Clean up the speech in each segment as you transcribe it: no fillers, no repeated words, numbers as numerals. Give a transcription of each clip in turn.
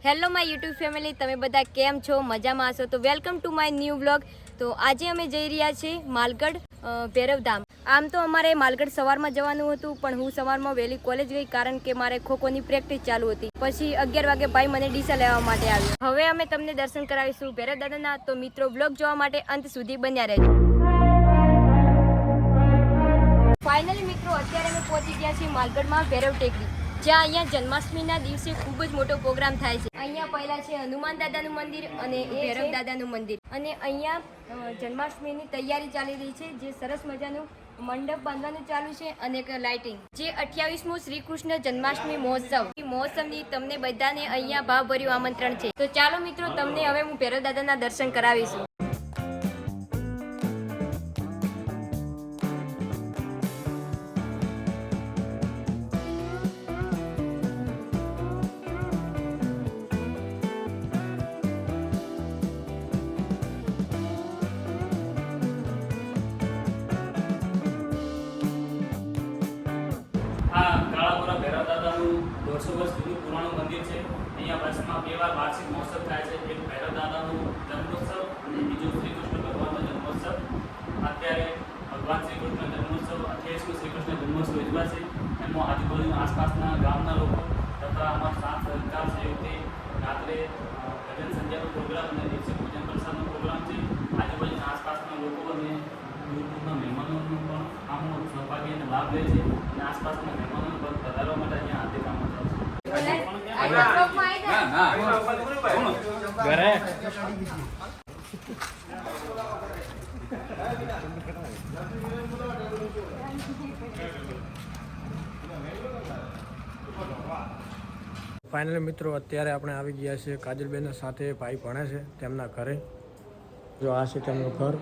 Hello my YouTube family, તમે બધા કેમ છો? મજામાં હશો તો welcome to my new vlog. તો આજે અમે જઈ રહ્યા છીએ માલગઢ ભૈરવધામ. આમ તો અમારે માલગઢ સવારમાં જવાનું હતું, પણ હું સવારમાં વહેલી કોલેજ ગઈ કારણ કે મારે ખોખોની પ્રેક્ટિસ ચાલુ હતી. પછી 11 વાગે ભાઈ મને ડીસા લેવા માટે આવ્યો. હવે અમે તમને દર્શન કરાવીશું ભૈરવદાદાના, તો મિત્રો વ્લોગ જોવા માટે અંત સુધી બન્યા રહેજો. ફાઇનલી મિત્રો અત્યારે અમે પહોંચી ગયા છીએ માલગઢમાં ભૈરવ ટેકરી, જ્યાં અહીંયા જન્માષ્ટમીના દિવસે ખૂબ જ મોટો પ્રોગ્રામ થાય છે. અહીંયા પહેલા છે હનુમાન દાદાનું મંદિર અને ભૈરવ દાદાનું મંદિર, અને અહીંયા જન્માષ્ટમીની તૈયારી ચાલી રહી છે. જે સરસ મજાનું મંડપ બાંધવાનું ચાલુ છે અને એક લાઇટિંગ. જે 28મો શ્રી કૃષ્ણ જન્માષ્ટમી મહોત્સવની તમને બધાને અહીંયા ભાવભર્યું આમંત્રણ છે. તો ચાલો મિત્રો, તમને હવે હું ભૈરવ દાદાના દર્શન કરાવીશું. આ કાળાપુરા ભૈરવ દાદાનું 150 વર્ષ જૂનું પુરાણું મંદિર છે. અહીંયા વર્ષમાં 2 વાર વાર્ષિક મહોત્સવ થાય છે. એક ભૈરવ દાદાનું જન્મોત્સવ અને બીજું શ્રી કૃષ્ણ ભગવાનનો જન્મોત્સવ. અત્યારે ભગવાન શ્રી કૃષ્ણ જન્મોત્સવ 28મો શ્રી કૃષ્ણ જન્મોત્સવ ઉજવાશે. એમાં આજુબાજુના આસપાસના ગામના લોકો તથા અમારા સાથ સહકાર સહયોગથી રાત્રે ભજન સંધ્યાનો પ્રોગ્રામ અને દિવસે પૂજન પ્રસાદનો પ્રોગ્રામ છે. આજુબાજુના આસપાસના લોકો અને દૂરના મહેમાનોનો પણ આમનો સહભાગી અને લાભ લે છે. અને આસપાસના મહેમાનોને પણ વધારવા માટે અહીંયા હાથે કામ ફાઇનલી મિત્રો અત્યારે આપણે આવી ગયા છીએ કાજલબેન સાથે. ભાઈ ભણે છે તેમના ઘરે. જો આ છે તેમનું ઘર.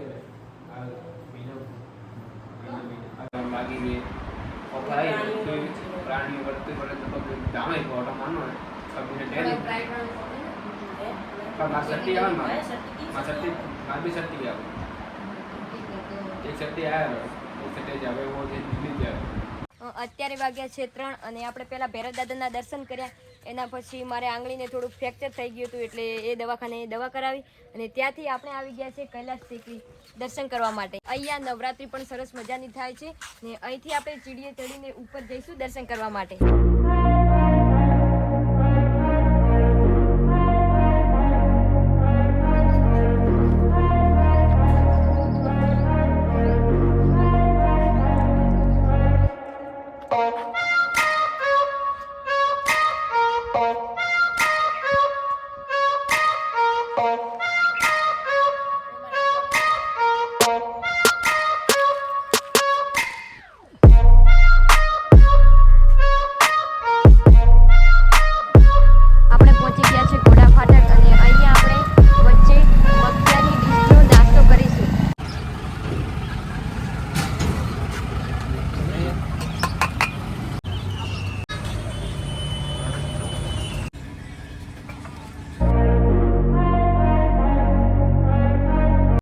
प्राणी बढ़ते बढ़ते तो दाम है ऑटो मानो है कभी ने डेली का मासटी आवे मासटी मार भी सटी आवे एक सटी आया एक सटी जावे वो जे दिल्ली जावे. અત્યારે વાગ્યા છે 3 અને આપણે પહેલા ભૈરવ દાદાના દર્શન કર્યા. એના પછી મારે આંગળીને થોડુંક ફ્રેક્ચર થઈ ગયું હતું, એટલે એ દવાખાને દવા કરાવી અને ત્યાંથી આપણે આવી ગયા છે કૈલાસ ટેકરી દર્શન કરવા માટે. અહીંયા નવરાત્રિ પણ સરસ મજાની થાય છે ને અહીંથી આપણે ચીડીએ ચડીને ઉપર જઈશું દર્શન કરવા માટે.